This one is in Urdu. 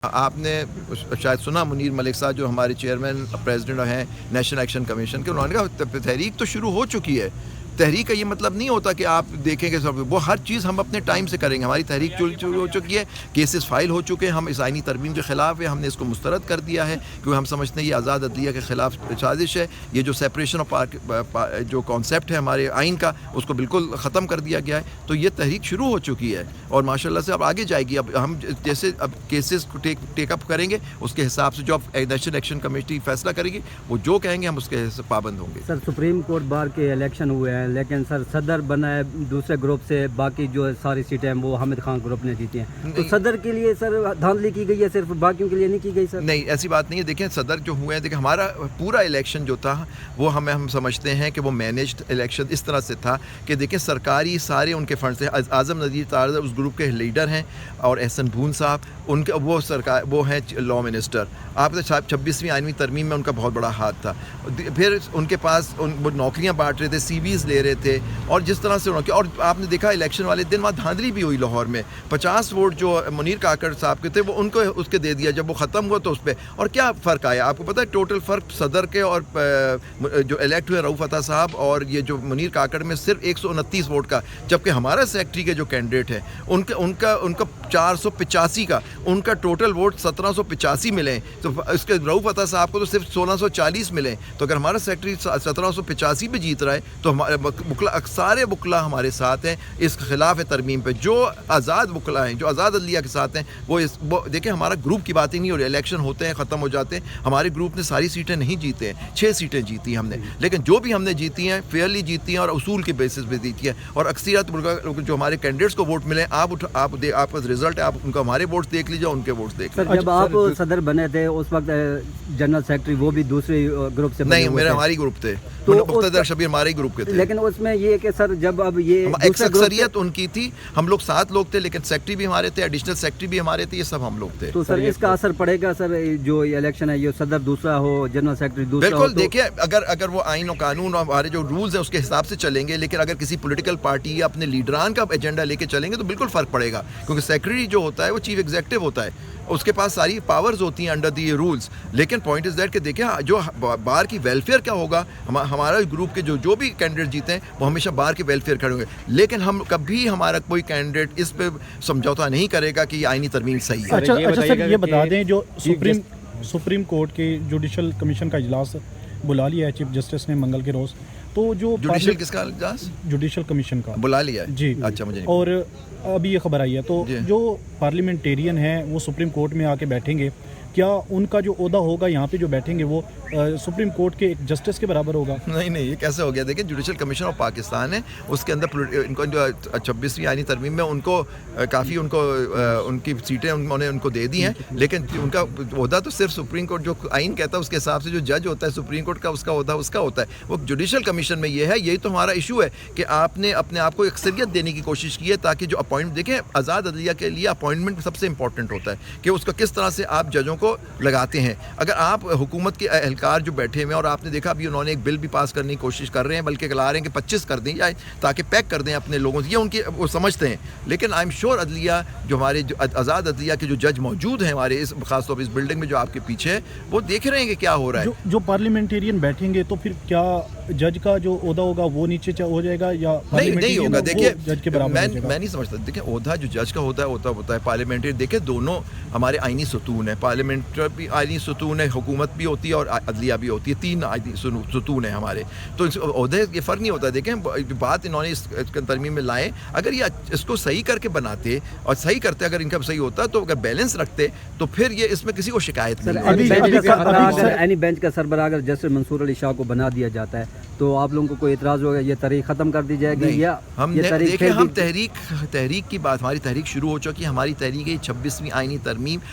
آپ نے شاید سنا منیر ملک صاحب جو ہمارے چیئرمین پریزیڈنٹ ہیں نیشنل الیکشن کمیشن کے، انہوں نے کہا تحریک تو شروع ہو چکی ہے. تحریک کا یہ مطلب نہیں ہوتا کہ آپ دیکھیں گے سب، وہ ہر چیز ہم اپنے ٹائم سے کریں گے. ہماری تحریک شروع ہو چکی ہے، کیسز فائل ہو چکے ہیں، ہم اس آئینی ترمیم کے خلاف ہے، ہم نے اس کو مسترد کر دیا ہے کیونکہ ہم سمجھتے ہیں یہ آزاد عدلیہ کے خلاف سازش ہے. یہ جو سیپریشن آف جو کانسیپٹ ہے ہمارے آئین کا، اس کو بالکل ختم کر دیا گیا ہے. تو یہ تحریک شروع ہو چکی ہے اور ماشاء اللہ سے اب آگے جائے گی. اب ہم جیسے اب کیسز کو ٹیک اپ کریں گے، اس کے حساب سے جو اب نیشنل الیکشن کمیٹی فیصلہ کرے گی، وہ جو کہیں گے ہم اس کے پابند ہوں گے. سر سپریم کورٹ بار کے الیکشن ہوئے ہیں، لیکن سر صدر بنا ہے دوسرے گروپ سے، باقی جو ساری سیٹیں ہیں وہ حامد خان گروپ نے جیتی ہیں. تو صدر کے لیے سر دھاندلی کی گئی ہے، صرف باقیوں کے لیے نہیں کی گئی سر؟ نہیں، ایسی بات نہیں ہے. دیکھیں صدر جو ہوئے ہیں، دیکھیں ہمارا پورا الیکشن جو تھا وہ ہم سمجھتے ہیں کہ وہ مینیجڈ الیکشن اس طرح سے تھا کہ دیکھیں سرکاری سارے ان کے فنڈ سے، اعظم نذیر تارڑ اس گروپ کے لیڈر ہیں اور احسن بھون صاحب ان کے وہ ہیں لا منسٹر. آپ کے 26ویں آئینی ترمیم میں ان کا بہت بڑا ہاتھ تھا. پھر ان کے پاس وہ نوکریاں بانٹ رہے تھے، سی ویز لے رہے تھے، اور جس طرح سے اور آپ نے دیکھا الیکشن والے دن وہاں دھاندلی بھی ہوئی لاہور میں. 50 ووٹ جو منیر کاکڑ صاحب کے تھے وہ ان کو اس کے دے دیا جب وہ ختم ہوا تو اس پہ. اور کیا فرق آیا آپ کو پتہ ہے؟ ٹوٹل فرق صدر کے اور جو الیکٹ ہوئے رؤوف عطا صاحب اور یہ جو منیر کاکڑ میں صرف 129 ووٹ کا، جبکہ ہمارا سیکٹری کے جو کینڈیڈیٹ ہیں ان کا 485 کا، ان کا ٹوٹل ووٹ 1785 ملے. تو اس کے رؤوف عطا صاحب کو تو صرف 1640 ملے. تو اگر ہمارا سیکٹری 1785 پہ جیت رہا ہے تو ہمارے سارے وکلا ہمارے ساتھ ہیں اس خلاف ترمیم پہ. جو آزاد وکلا ہیں، جو آزاد عدلیہ کے ساتھ ہیں، وہ دیکھیں ہمارا گروپ کی باتیں نہیں ہو رہی. الیکشن ہوتے ہیں، ختم ہو جاتے ہیں. ہمارے گروپ نے ساری سیٹیں نہیں جیتے ہیں، 6 سیٹیں جیتی ہم نے، لیکن جو بھی ہم نے جیتی ہیں فیئرلی جیتی ہیں اور اصول کے بیسس پہ جیتی ہیں. اور اکثریت جو ہمارے کینڈیڈیٹس کو ووٹ ملے، آپ کا رزلٹ ہے، آپ ان کا ہمارے ووٹس دیکھ لیجیے، ان کے ووٹس دیکھ لیجیے. جب آپ صدر بنے تھے اس وقت جنرل سیکرٹری وہ بھی دوسرے گروپ سے نہیں، میرے ہماری گروپ تھے، مقتدر شبیر ہمارے گروپ کے تھے. لیکن اس میں یہ کہ سر جب اب یہ اکثریت ان کی تھی، ہم لوگ 7 لوگ تھے، لیکن سیکرٹری بھی ہمارے تھے، ایڈیشنل سیکرٹری بھی ہمارے تھے، یہ سب ہم لوگ تھے. تو سر اس کا اثر پڑے گا سر جو یہ الیکشن ہے، یہ صدر دوسرا ہو، جنرل سیکرٹری دوسرا ہو؟ بالکل. دیکھیے اگر وہ آئین و قانون اور ہمارے جو رولز ہیں اس کے حساب سے چلیں گے، لیکن اگر کسی پولیٹیکل پارٹی یا اپنے لیڈران کا ایجنڈا لے کے چلیں گے تو بالکل فرق پڑے گا. کیونکہ سیکرٹری جو ہوتا ہے وہ چیف ایگزیکٹو ہوتا ہے، اس کے پاس ساری پاورز ہوتی ہیں انڈر دی رولز. لیکن پوائنٹ از دیٹ کہ دیکھیں جو بار کی ویلفیئر کیا ہوگا، ہمارا گروپ کے جو بھی کینڈیڈیٹ جیتے ہیں وہ ہمیشہ بار کے ویلفیئر کھڑے ہوں گے. لیکن ہم کبھی ہمارا کوئی کینڈیڈیٹ اس پہ سمجھوتا نہیں کرے گا کہ یہ آئینی ترمیم صحیح ہے. اچھا سر یہ بتا دیں، جو سپریم کورٹ کے جوڈیشل کمیشن کا اجلاس بلا لیا ہے چیف جسٹس نے منگل کے روز، تو جو جوڈیشل کس کا اجلاس؟ جوڈیشل کمیشن کا بلا لیا ہے جی. اچھا مجھے اور ابھی یہ خبر آئی ہے تو جو پارلیمنٹیرین ہیں وہ سپریم کورٹ میں آ کے بیٹھیں گے، کیا ان کا جو عہدہ ہوگا یہاں پہ جو بیٹھیں گے وہ سپریم کورٹ کے ایک جسٹس کے برابر ہوگا؟ نہیں، یہ کیسے ہو گیا؟ دیکھیں جوڈیشل کمیشن آف پاکستان ہے، اس کے اندر ان کو جو 26ویں آئینی ترمیم میں ان کو کافی ان کی سیٹیں انہوں نے ان کو دے دی ہیں، لیکن ان کا عہدہ تو صرف سپریم کورٹ جو آئین کہتا ہے اس کے حساب سے جو جج ہوتا ہے سپریم کورٹ کا، اس کا عہدہ اس کا ہوتا ہے. وہ جوڈیشل کمیشن میں یہ ہے. یہی تو ہمارا ایشو ہے کہ آپ نے اپنے آپ کو اکثریت دینے کی کوشش کی ہے تاکہ جو اپوائنٹ، دیکھیں آزاد عدلیہ کے لیے اپوائنٹمنٹ سب سے امپورٹنٹ ہوتا ہے کہ اس کا کس طرح سے آپ ججوں کو لگاتے ہیں. اگر آپ حکومت کے اہلکار جو بیٹھے ہوئے اور آپ نے دیکھا ابھی انہوں نے ایک بل بھی پاس کرنے کی کوشش کر رہے ہیں، بلکہ لا رہے ہیں کہ 25 کر دیں جائے تاکہ پیک کر دیں اپنے لوگوں سے، یہ ان کی وہ سمجھتے ہیں. لیکن آئی ایم شیور عدلیہ جو ہمارے جو آزاد عدلیہ کے جو جج موجود ہیں ہمارے اس خاص طور پر اس بلڈنگ میں جو آپ کے پیچھے ہے، وہ دیکھ رہے ہیں کہ کیا ہو رہا ہے. جو پارلیمنٹیرین بیٹھیں گے تو پھر کیا جج کا جو عہدہ ہوگا وہ نیچے ہو جائے گا یا نہیں ہوگا؟ دیکھیے جج کے برابر میں نہیں سمجھتا. دیکھیں عہدہ جو جج کا ہوتا ہے پارلیمنٹری، دیکھیں دونوں ہمارے آئینی ستون ہیں، پارلیمنٹ بھی آئینی ستون ہے، حکومت بھی ہوتی ہے اور عدلیہ بھی ہوتی ہے، 3 آئینی ستون ہیں ہمارے. تو اس عہدے یہ فرق نہیں ہوتا. دیکھیں بات انہوں نے اس ترمیم میں لائے، اگر یہ اس کو صحیح کر کے بناتے اور صحیح کرتے، اگر ان کا صحیح ہوتا تو اگر بیلنس رکھتے تو پھر یہ اس میں کسی کو شکایت نہیں. اینی بینچ کا سربراہ اگر جسٹس منصور علی شاہ کو بنا دیا جاتا ہے تو آپ لوگوں کو کوئی اعتراض ہوگا؟ یہ تحریک ختم کر دی جائے گی یا ہم تحریک کی بات، ہماری تحریک شروع ہو چکی ہے. ہماری تحریک ہے 26ویں آئینی ترمیم،